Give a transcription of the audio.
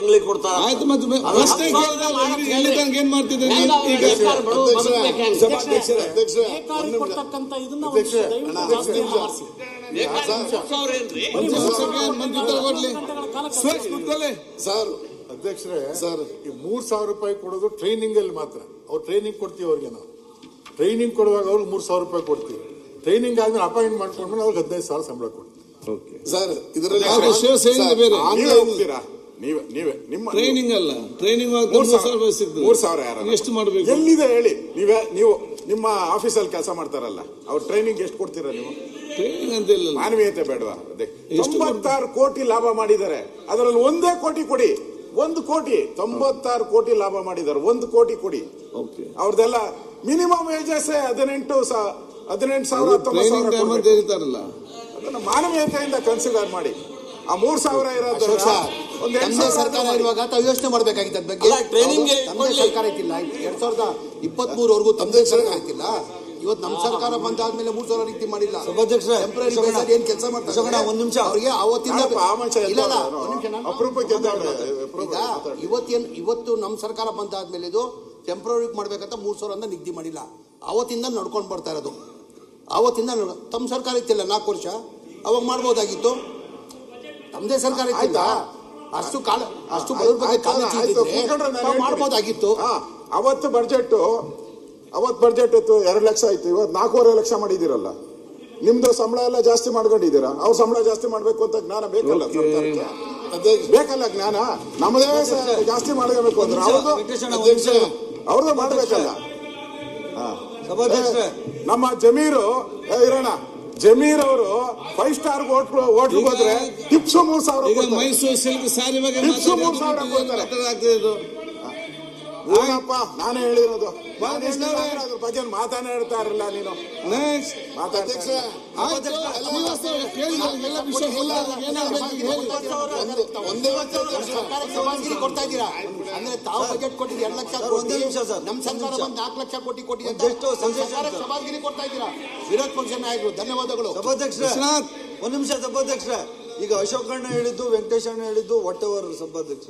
ತಿಂಗಳಿಗೆ ಕೊಡ್ತಾರ. ಆಯ್ತು, ಮತ್ತೆ ಪ್ರಶ್ನೆ ಇಲ್ಲಿ ತನಕ ಏನ್ ಮಾಡ್ತಿದ್ದಾರೆ ಈಗ? ಕೊಡ್ತಕ್ಕಂತ ಇದನ್ನ ಸರ್ ಅಧ್ಯಕ್ಷರೇ, ಸರ್ ಈ 3,000 ರೂಪಾಯಿ ಕೊಡೋದು ಟ್ರೈನಿಂಗ್ ಅಲ್ಲಿ ಮಾತ್ರ. ಅವ್ರು ಟ್ರೈನಿಂಗ್ ಕೊಡ್ತೀವಿ ಅವ್ರಿಗೆ. ನಾವು ಟ್ರೈನಿಂಗ್ ಕೊಡುವಾಗ ಅವ್ರಿಗೆ 3,000 ರೂಪಾಯಿ ಕೊಡ್ತೀವಿ. ಟ್ರೈನಿಂಗ್ ಆದ್ಮೇಲೆ ಅಪಾಯಿಂಟ್ ಮಾಡ್ಕೊಂಡ್ಮೇಲೆ ಅವ್ರಿಗೆ 15,000 ಸಂಬಳ ಕೊಡ್ತೀವಿ. ಸರ್ ಇದರಲ್ಲಿ ನಿಮ್ಮ ಟ್ರೈನಿಂಗ್ ಅಲ್ಲ, ಟ್ರೈನಿಂಗ್ 3,000 ಎಷ್ಟು ಮಾಡಬೇಕು? ಎಲ್ಲಿದೆ ಹೇಳಿ? ನೀವು ನಿಮ್ಮ ಆಫೀಸಲ್ಲಿ ಕೆಲಸ ಮಾಡ್ತಾರಲ್ಲ, ಅವ್ರ ಟ್ರೈನಿಂಗ್ ಎಷ್ಟು ಕೊಡ್ತೀರಾ ನೀವು? ಟ್ರೈನಿಂಗ್ ಅಂತ ಇಲ್ಲ, ಮಾನವೀಯತೆ ಬೇಡವಾ? 96 ಕೋಟಿ ಲಾಭ ಮಾಡಿದ್ದಾರೆ. ಅದರಲ್ಲಿ 1 ಕೋಟಿ ಕೊಡಿ. 1 ಕೋಟಿ, 96 ಕೋಟಿ ಲಾಭ ಮಾಡಿದ್ದಾರೆ. 1 ಕೋಟಿ ಕೊಡಿ. ಅವ್ರದೆಲ್ಲ ಮಿನಿಮಮ್ ವೇಜಸ್ 18,000 ಹೇಳ್ತಾರಲ್ಲ, ಅದನ್ನ ಮಾನವೀಯತೆಯಿಂದ ಕನ್ಸಿಡರ್ ಮಾಡಿ. ಆ 3,000 ಇರೋದು ಒಂದು ಸರ್ಕಾರ ಇರುವಾಗ ತಾವು ಯೋಚನೆ ಮಾಡಬೇಕಾಗಿತ್ತು. ಅದ್ರ ಬಗ್ಗೆ ಟ್ರೈನಿಂಗ್ ಸರ್ಕಾರ ಇತ್ತಿಲ್ಲ. 2023ವರೆಗೂ ತಮ್ಮದೇ ಸರ್ಕಾರ ಇತ್ತಿಲ್ಲ. ಇವತ್ತು ನಮ್ಮ ಸರ್ಕಾರ ಬಂದಾದ್ಮೇಲೆ 3,000 ರೀತಿ ಮಾಡಿಲ್ಲ. ಟೆಂಪರರಿ ಬೇಸ್ ಏನ್ ಕೆಲಸ ಮಾಡ್ತಾರೆ? ಒಂದ್ ನಿಮಿಷ ಅವ್ರಿಗೆ ಅವತ್ತಿಂದ ಇವತ್ತು ನಮ್ಮ ಸರ್ಕಾರ ಬಂದಾದ್ಮೇಲೆ ಇದು ಟೆಂಪರರಿ ಮಾಡ್ಬೇಕಂತ 3,000 ಅಂತ ನಿಗದಿ ಮಾಡಿಲ್ಲ. ಅವತ್ತಿಂದ ನಡ್ಕೊಂಡು ಬರ್ತಾ ಇರೋದು. ಅವತ್ತಿಂದ ತಮ್ಮ ಸರ್ಕಾರ ಇತ್ತಿಲ್ಲ 4 ವರ್ಷ, ಅವಾಗ ಮಾಡ್ಬೋದಾಗಿತ್ತು. ತಮ್ಮದೇ ಸರ್ಕಾರ ಇತ್ತಿಲ್ಲ. ಅಷ್ಟು ಬಡವ್ರ ಬಗ್ಗೆ ಮಾಡ್ಬೋದಾಗಿತ್ತು. ಅವತ್ತು ಬಡ್ಜೆಟ್ 2 ಲಕ್ಷ ಆಯ್ತು. ಇವತ್ತು 4.5 ಲಕ್ಷ ಮಾಡಿದಿರಲ್ಲ. ನಿಮ್ದು ಸಂಬಳ ಎಲ್ಲ ಜಾಸ್ತಿ ಮಾಡ್ಕೊಂಡಿದ್ದೀರಾ. ಅವ್ರ ಸಂಬಳ ಜಾಸ್ತಿ ಮಾಡ್ಬೇಕು ಅಂತ ಜ್ಞಾನ ಬೇಕಲ್ಲ ಸರ್ಕಾರಕ್ಕೆ? ಬೇಕಲ್ಲ ಜ್ಞಾನ. ನಮ್ಮದೇ ಜಾಸ್ತಿ ಮಾಡ್ಕೋಬೇಕು ಅಂದ್ರೆ ಅವ್ರದ್ದು ಮಾಡ್ಬೇಕಲ್ಲ. ನಮ್ಮ ಜಮೀರು ಇರೋಣ, ಜಮೀರ್ ಅವರು 5 ಸ್ಟಾರ್ ಹೋಟ್ಲ್ ಹೋದ್ರೆ ಟಿಪ್ಸ್ 3,000. ಮೈಸೂರು ಸಿಲ್ಕ್ ಸಾರಿ ಬಗ್ಗೆ 3,000 ಕೊಡ್ತಾರೆ. ಏನಪ್ಪ ನಾನೇ ಹೇಳಿರೋದು. ಅದ್ರ ಬಗ್ಗೆ ಮಾತಾಡ್ತಾ ಇರಲ್ಲ ನೀನು. ಕೊಡ್ತಾ ಇದ್ದೀರಾ ಅಂದ್ರೆ ತಾವು ಬಜೆಟ್ ಕೊಟ್ಟಿದ್ದು 2 ಲಕ್ಷ ಕೋಟಿ. ನಮ್ಮ ಸರ್ಕಾರ ಬಂದು 4 ಲಕ್ಷ ಕೋಟಿ ಕೊಟ್ಟಿದೆ. ಸಭಾಗಿರಿ ಕೊಡ್ತಾ ಇದ್ದೀರಾ ವಿರೋಧ ಪಕ್ಷ ನಾಯಕರು. ಧನ್ಯವಾದಗಳು ಸಭಾಧ್ಯಕ್ಷ. ಒಂದ್ ನಿಮಿಷ ಸಭಾಧ್ಯಕ್ಷ. ಈಗ ಅಶೋಕ್ ಅಣ್ಣ ಹೇಳಿದ್ದು, ವೆಂಕಟೇಶ್ ಅಣ್ಣ ಹೇಳಿದ್ದು, ವಾಟ್ ಎವರ್ ಸಭಾಧ್ಯಕ್ಷ.